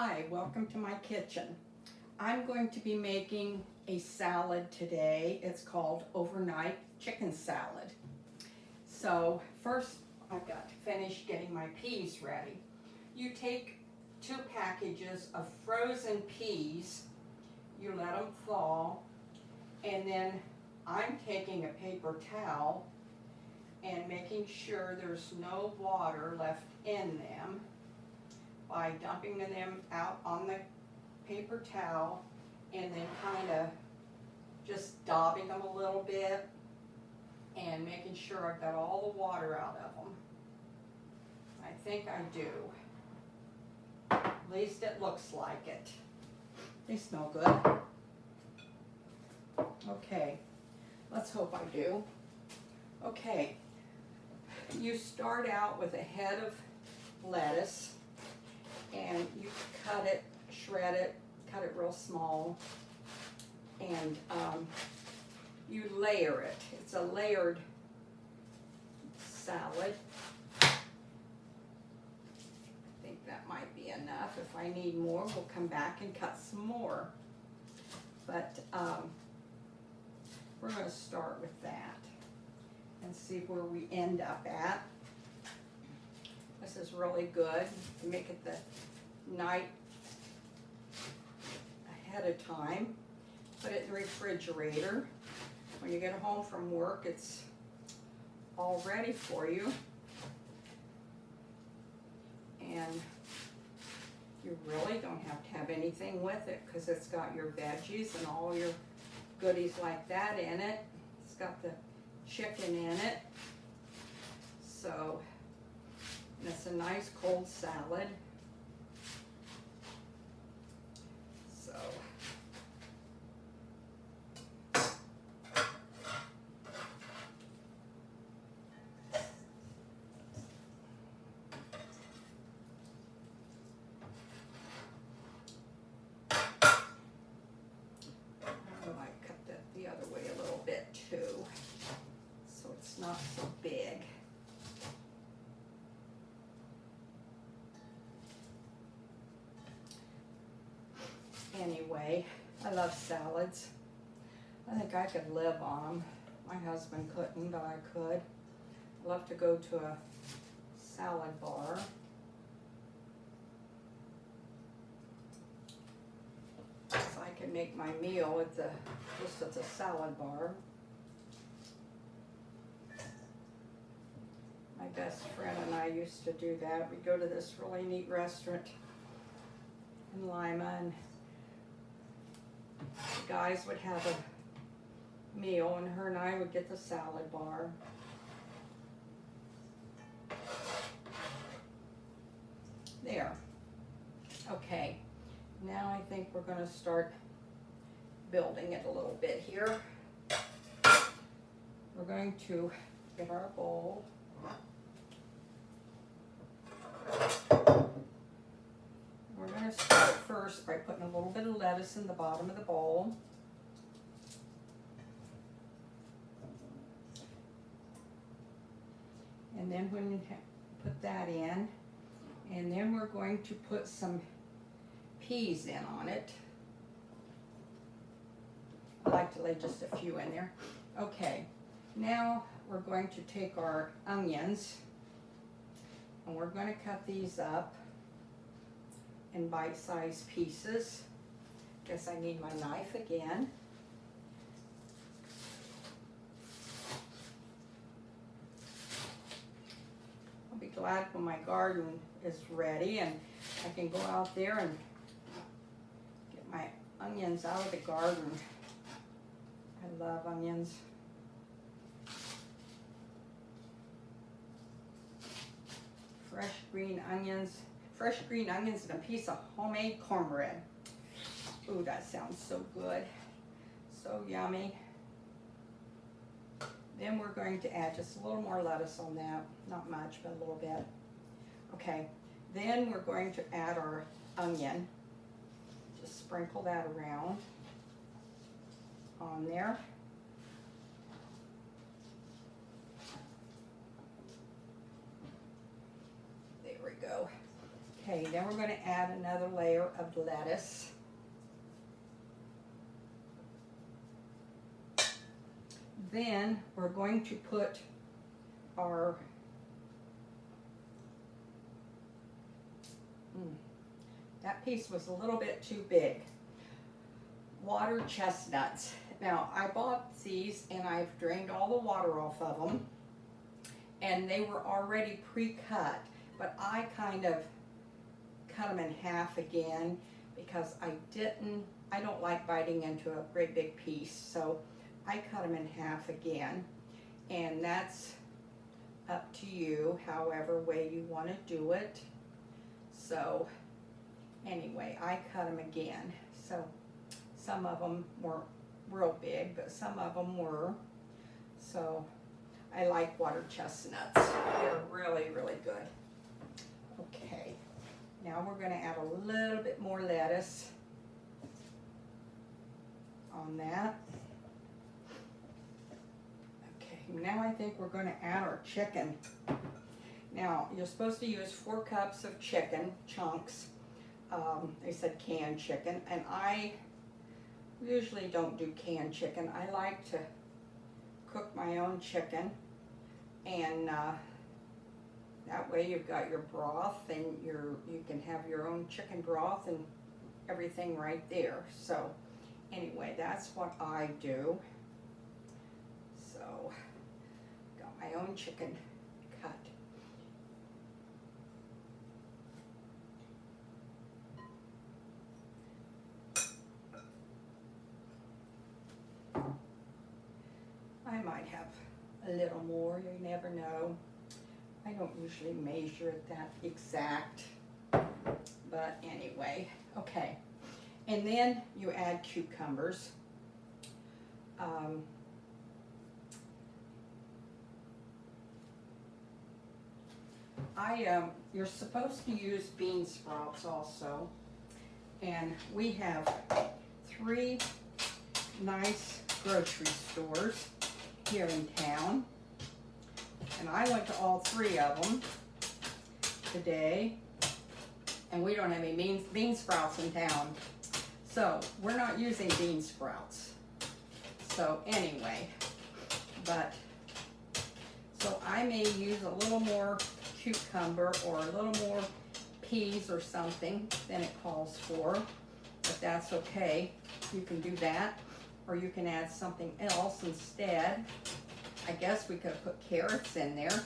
Hi, welcome to my kitchen. I'm going to be making a salad today. It's called overnight chicken salad. So first I've got to finish getting my peas ready. You take 2 packages of frozen peas, you let them thaw, and then I'm taking a paper towel and making sure there's no water left in them by dumping them out on the paper towel and then kind of just daubing them a little bit and making sure I've got all the water out of them. I think I do. At least it looks like it. They smell good. Okay, let's hope I do. Okay, you start out with a head of lettuce and you cut it, shred it, cut it real small, and you layer it. It's a layered salad. I think that might be enough. If I need more, we'll come back and cut some more. But we're going to start with that and see where we end up at. This is really good. You make it the night ahead of time. Put it in the refrigerator. When you get home from work, it's all ready for you. And you really don't have to have anything with it because it's got your veggies and all your goodies like that in it. It's got the chicken in it. So, and it's a nice cold salad. So, I might cut that the other way a little bit too, so it's not so big. Anyway, I love salads. I think I could live on them. My husband couldn't, but I could. I love to go to a salad bar. So I can make my meal at just at the salad bar. My best friend and I used to do that. We'd go to this really neat restaurant in Lima, and the guys would have a meal and her and I would get the salad bar. There. Okay, now I think we're going to start building it a little bit here. We're going to get our bowl. We're going to start first by putting a little bit of lettuce in the bottom of the bowl. And then when you put that in, and then we're going to put some peas in on it. I like to lay just a few in there. Okay, now we're going to take our onions and we're going to cut these up in bite-sized pieces. Guess I need my knife again. I'll be glad when my garden is ready and I can go out there and get my onions out of the garden. I love onions. Fresh green onions and a piece of homemade cornbread. Ooh, that sounds so good. So yummy. Then we're going to add just a little more lettuce on that. Not much, but a little bit. Okay, then we're going to add our onion. Just sprinkle that around on there. There we go. Okay, Okay, then we're going to add another layer of lettuce. Then we're going to put our that piece was a little bit too big. Water chestnuts. Now, I bought these and I've drained all the water off of them, and they were already pre-cut, but I kind of cut them in half again because I don't like biting into a great big piece, so I cut them in half again, and that's up to you, however way you want to do it. So anyway, I cut them again. So some of them weren't real big, but some of them were. So I like water chestnuts. They're really, really good. Okay, now we're going to add a little bit more lettuce on that. Okay, now I think we're going to add our chicken. Now, you're supposed to use 4 cups of chicken chunks. They said canned chicken, and I usually don't do canned chicken. I like to cook my own chicken, and that way you've got your broth, and you can have your own chicken broth and everything right there. So anyway, that's what I do. So got my own chicken cut. I might have a little more, you never know. I don't usually measure it that exact, but anyway, okay. And then you add cucumbers. You're supposed to use bean sprouts also, and we have 3 nice grocery stores here in town, and I went to all 3 of them today, and we don't have any bean sprouts in town, so we're not using bean sprouts. So anyway, so I may use a little more cucumber or a little more peas or something than it calls for, but that's okay. You can do that, or you can add something else instead. I guess we could have put carrots in there,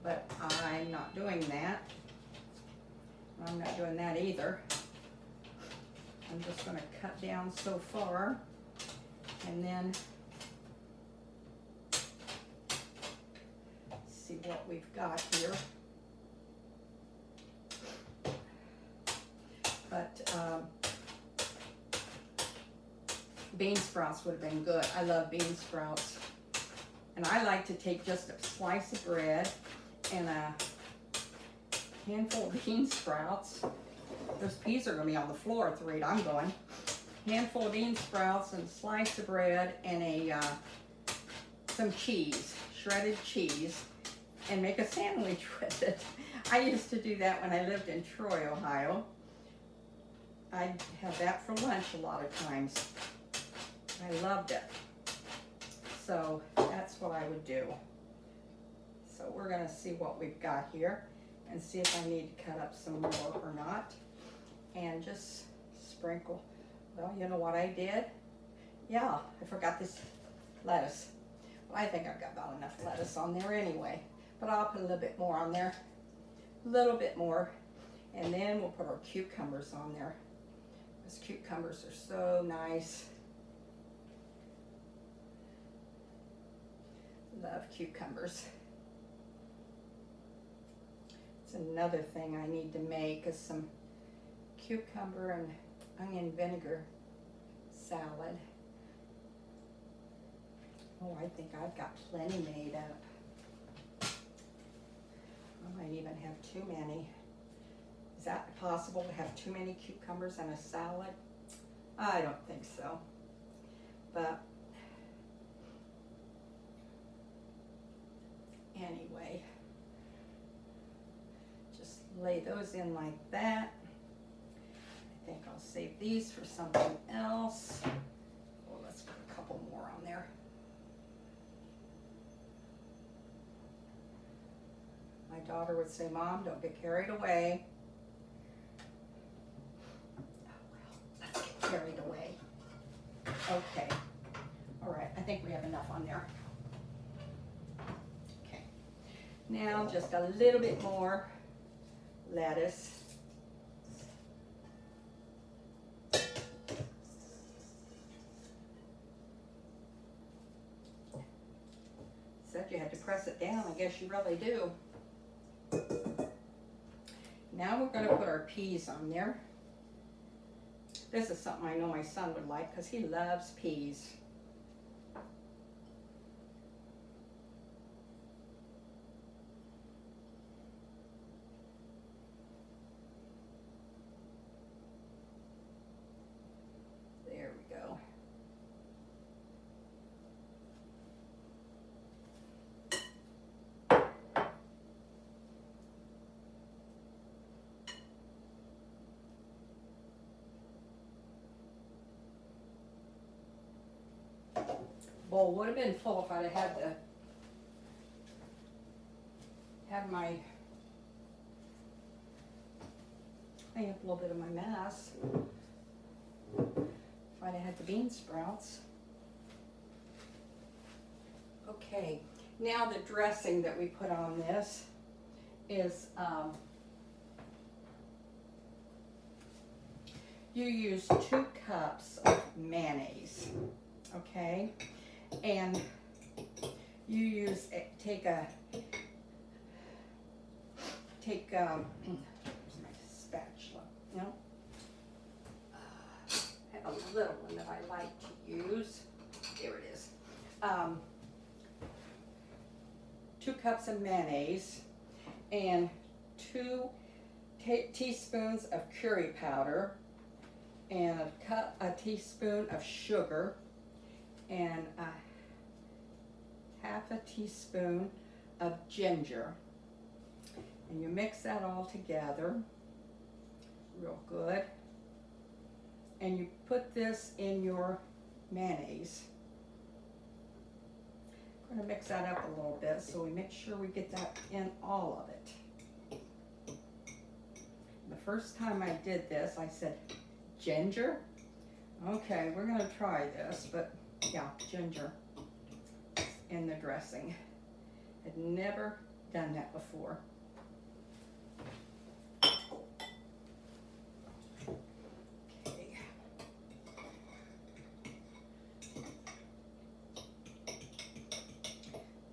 but I'm not doing that. I'm not doing that either. I'm just going to cut down so far, and then see what we've got here. But bean sprouts would have been good. I love bean sprouts. And I like to take just a slice of bread and a handful of bean sprouts. Those peas are going to be on the floor at the rate I'm going. Handful of bean sprouts and a slice of bread and some cheese, shredded cheese, and make a sandwich with it. I used to do that when I lived in Troy, Ohio. I'd have that for lunch a lot of times. I loved it. So that's what I would do. So we're going to see what we've got here and see if I need to cut up some more or not. And just sprinkle. Well, you know what I did? Yeah, I forgot this lettuce. Well, I think I've got about enough lettuce on there anyway. But I'll put a little bit more on there. A little bit more. And then we'll put our cucumbers on there. Those cucumbers are so nice. Love cucumbers. It's another thing I need to make is some cucumber and onion vinegar salad. Oh, I think I've got plenty made up. I might even have too many. Is that possible to have too many cucumbers in a salad? I don't think so. But anyway, just lay those in like that. I think I'll save these for something else. Well, let's put a couple more on there. My daughter would say, Mom, don't get carried away. Oh well, let's get carried away. Okay. All right, I think we have enough on there. Okay. Now just a little bit more lettuce. Said you had to press it down. I guess you really do. Now we're going to put our peas on there. This is something I know my son would like because he loves peas. There we go. Bowl would have been full if I'd have had my clean up a little bit of my mess. If I'd have had the bean sprouts. Okay, now the dressing that we put on this is you use 2 cups of mayonnaise, okay? And you use take where's my spatula? No, I have a little one that I like to use. There it is. 2 cups of mayonnaise and 2 teaspoons of curry powder and a teaspoon of sugar and half a teaspoon of ginger, and you mix that all together real good, and you put this in your mayonnaise. I'm going to mix that up a little bit so we make sure we get that in all of it. The first time I did this, I said, ginger? Okay, we're going to try this, but yeah, ginger in the dressing. Had never done that before. Okay.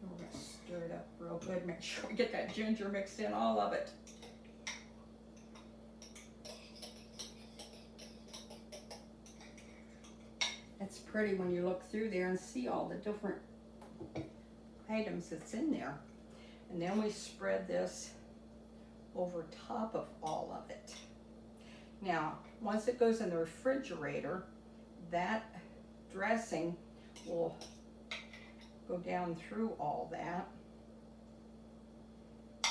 We're going to stir it up real good. Make sure we get that ginger mixed in, all of it. It's pretty when you look through there and see all the different items that's in there. And then we spread this over top of all of it. Now, once it goes in the refrigerator, that dressing will go down through all that. I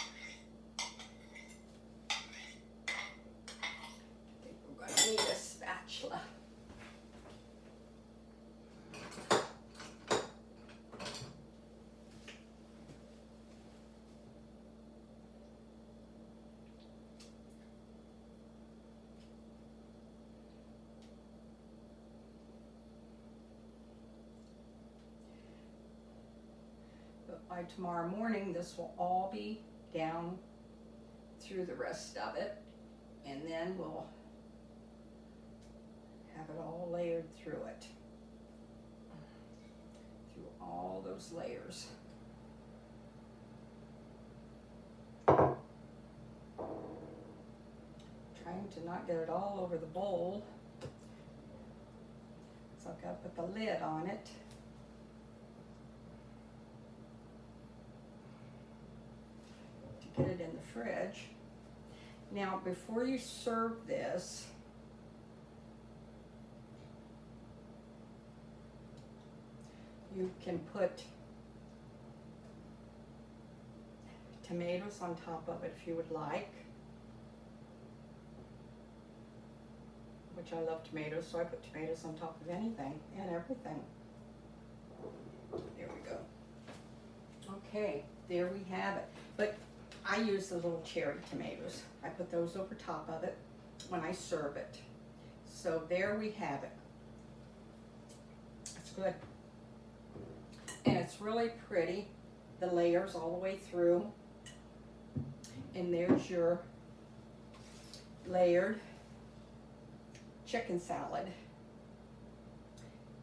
think we're going to need a spatula. By tomorrow morning, this will all be down through the rest of it, and then we'll have it all layered through it, through all those layers. Trying to not get it all over the bowl, so I've got to put the lid on it. Get it in the fridge. Now, before you serve this, you can put tomatoes on top of it if you would like. which I love tomatoes, so I put tomatoes on top of anything and everything. There we go. Okay, there we have it. But I use the little cherry tomatoes. I put those over top of it when I serve it. So there we have it. It's good. And it's really pretty. The layers all the way through. And there's your layered chicken salad.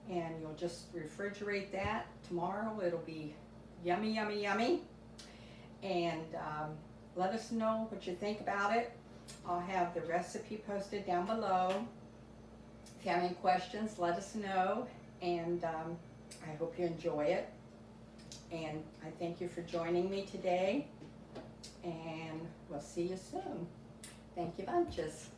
And you'll just refrigerate that. Tomorrow it'll be yummy, yummy, yummy. And let us know what you think about it. I'll have the recipe posted down below. If you have any questions, let us know. And I hope you enjoy it. And I thank you for joining me today. And we'll see you soon. Thank you bunches.